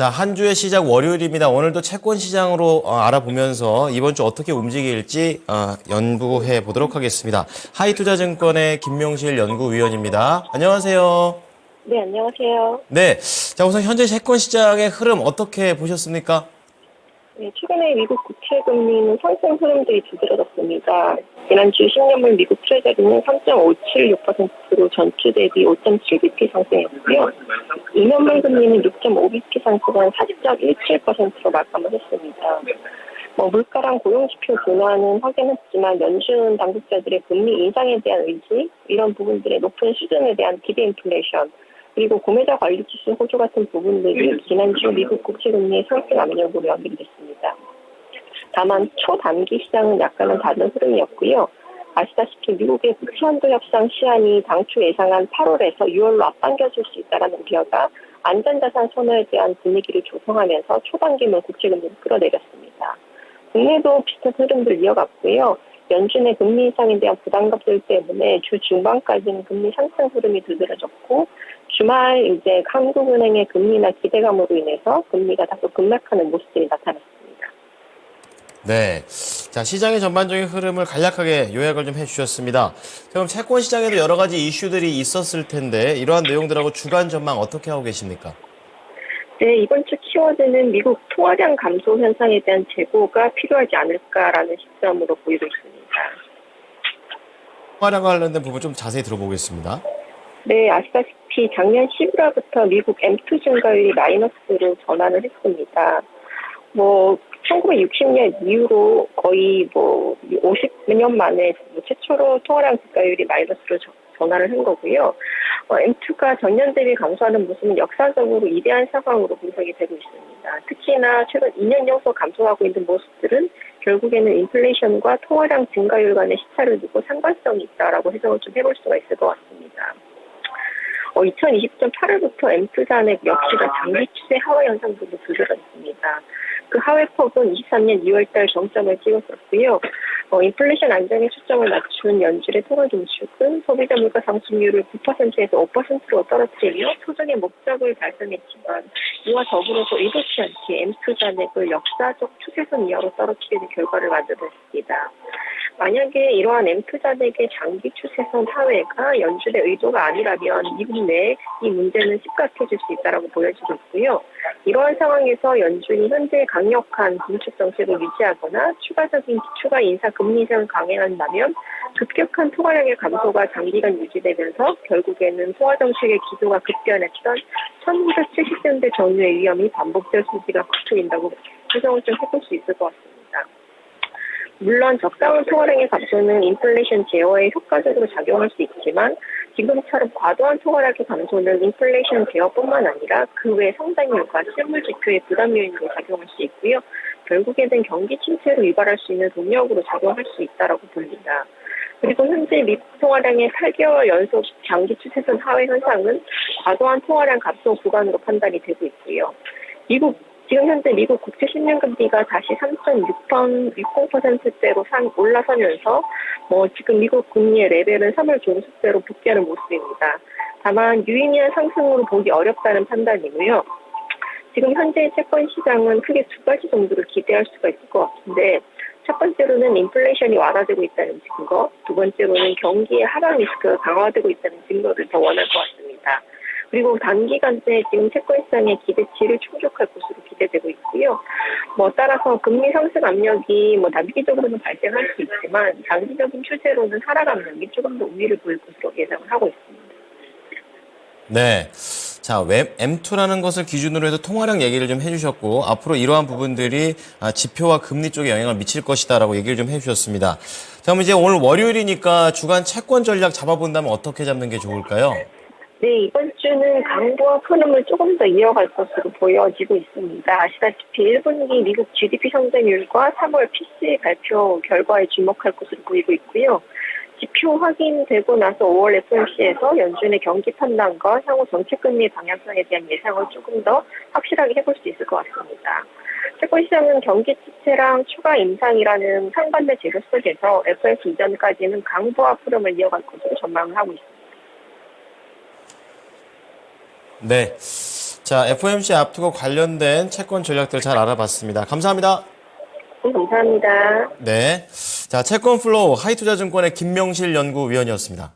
자, 한 주의 시작 월요일입니다. 오늘도 채권 시장으로 알아보면서 이번 주 어떻게 움직일지 연구해 보도록 하겠습니다. 하이투자증권의 김명실 연구위원입니다. 안녕하세요. 네, 안녕하세요. 네, 자 우선 현재 채권 시장의 흐름 어떻게 보셨습니까? 네, 최근에 미국 국채 금리는 상승 흐름들이 두드러졌습니다. 지난주 10년물 미국 트레저리는 3.576%로 전주 대비 5.7bp 상승했고요. 2년물 금리는 6.5bp 상승한 40.17%로 마감을 했습니다. 물가랑 고용 지표 둔화는 확인했지만 연준 당국자들의 금리 인상에 대한 의지, 이런 부분들의 높은 수준에 대한 기대 인플레이션, 그리고 구매자 관리 지수 호조 같은 부분들이 지난주 미국 국채 금리의 상승 압력으로 연결됐습니다. 다만 초단기 시장은 약간은 다른 흐름이었고요. 아시다시피 미국의 국채 한도 협상 시한이 당초 예상한 8월에서 6월로 앞당겨질 수 있다는 우려가 안전자산 선호에 대한 분위기를 조성하면서 초단기물 국채 금리를 끌어내렸습니다. 국내도 비슷한 흐름들 이어갔고요. 연준의 금리 인상에 대한 부담감들 때문에 주 중반까지는 금리 상승 흐름이 두드러졌고, 주말 이제 한국은행의 금리나 기대감으로 인해서 금리가 다소 급락하는 모습들이 나타났습니다. 네, 자 시장의 전반적인 흐름을 간략하게 요약을 좀 해주셨습니다. 그럼 채권 시장에도 여러 가지 이슈들이 있었을 텐데 이러한 내용들하고 주간 전망 어떻게 하고 계십니까? 네, 이번 주 키워드는 미국 통화량 감소 현상에 대한 재고가 필요하지 않을까라는 시점으로 보이고 있습니다. 통화량과 관련된 부분 좀 자세히 들어보겠습니다. 네, 아시다시피 작년 11월부터 미국 M2 증가율이 마이너스로 전환을 했습니다. 1960년 이후로 거의 50년 만에 최초로 통화량 증가율이 마이너스로 전환을 한 거고요. M2가 전년 대비 감소하는 모습은 역사적으로 이대한 상황으로 분석이 되고 있습니다. 특히나 최근 2년 연속 감소하고 있는 모습들은 결국에는 인플레이션과 통화량 증가율 간의 시차를 두고 상관성이 있다라고 해석을 좀 해볼 수가 있을 것 같습니다. 2020년 8월부터 M2 잔액 역시나 장기 추세 하회 현상들도 두드러졌습니다. 그 하회폭은 23년 2월달 정점을 찍었었고요. 인플레이션 안정에 초점을 맞춘 연준의 통화 긴축은 소비자 물가 상승률을 9%에서 5%로 떨어뜨리며 소정의 목적을 달성했지만 이와 더불어서 의도치 않게 M2 잔액을 역사적 추세선 이하로 떨어뜨리는 결과를 만들어냈습니다. 만약에 이러한 M2 잔액의 장기 추세선 하회가 연준의 의도가 아니라면 미국 내에 이 문제는 심각해질 수 있다고 보여지고 있고요. 이러한 상황에서 연준이 현재 강력한 긴축 정책을 유지하거나 추가 인사 금리 인상을 강행한다면 급격한 통화량의 감소가 장기간 유지되면서 결국에는 통화 정책의 기조가 급변했던 1970년대 전후의 위험이 반복될 소지가 커트인다고 해석을 좀 해볼 수 있을 것 같습니다. 물론 적당한 통화량의 감소는 인플레이션 제어에 효과적으로 작용할 수 있지만 지금처럼 과도한 통화량의 감소는 인플레이션 제어뿐만 아니라 그 외 성장률과 실물 지표의 부담 요인으로 작용할 수 있고요. 결국에는 경기 침체로 유발할 수 있는 동력으로 작용할 수 있다고 봅니다. 그리고 현재 미국 통화량의 8개월 연속 장기 추세선 하회 현상은 과도한 통화량 감소 구간으로 판단이 되고 있고요. 지금 현재 미국 국채 10년 금리가 다시 3.60%대로 올라서면서 지금 미국 금리의 레벨은 3월 중순대로 복귀하는 모습입니다. 다만 유의미한 상승으로 보기 어렵다는 판단이고요. 지금 현재 채권 시장은 크게 두 가지 정도를 기대할 수가 있을 것 같은데, 첫 번째로는 인플레이션이 완화되고 있다는 증거, 두 번째로는 경기의 하락 리스크가 강화되고 있다는 증거를 더 원할 것 같습니다. 그리고 단기간 내 지금 채권 시장의 기대치를 충족할 것으로 기대되고 있고요. 따라서 금리 상승 압력이 단기적으로는 발생할 수 있지만 장기적인 추세로는 하락 압력이 조금 더 우위를 보일 것으로 예상을 하고 있습니다. 네. 자, M2라는 것을 기준으로 해서 통화량 얘기를 좀 해주셨고, 앞으로 이러한 부분들이 지표와 금리 쪽에 영향을 미칠 것이다라고 얘기를 좀 해주셨습니다. 자, 그럼 이제 오늘 월요일이니까 주간 채권 전략 잡아본다면 어떻게 잡는 게 좋을까요? 네, 이번 주는 강보합 흐름을 조금 더 이어갈 것으로 보여지고 있습니다. 아시다시피 1분기 미국 GDP 성장률과 3월 PCE 발표 결과에 주목할 것으로 보이고 있고요. 지표 확인되고 나서 5월 FOMC에서 연준의 경기 판단과 향후 정책금리 방향성에 대한 예상을 조금 더 확실하게 해볼 수 있을 것 같습니다. 채권 시장은 경기 침체랑 추가 인상이라는 상반된 재료 속에서 FOMC 이전까지는 강보합 흐름을 이어갈 것으로 전망을 하고 있습니다. 네. 자, FOMC 앞두고 관련된 채권 전략들 잘 알아봤습니다. 감사합니다. 네, 감사합니다. 네. 자, 채권 플로우 하이투자증권의 김명실 연구위원이었습니다.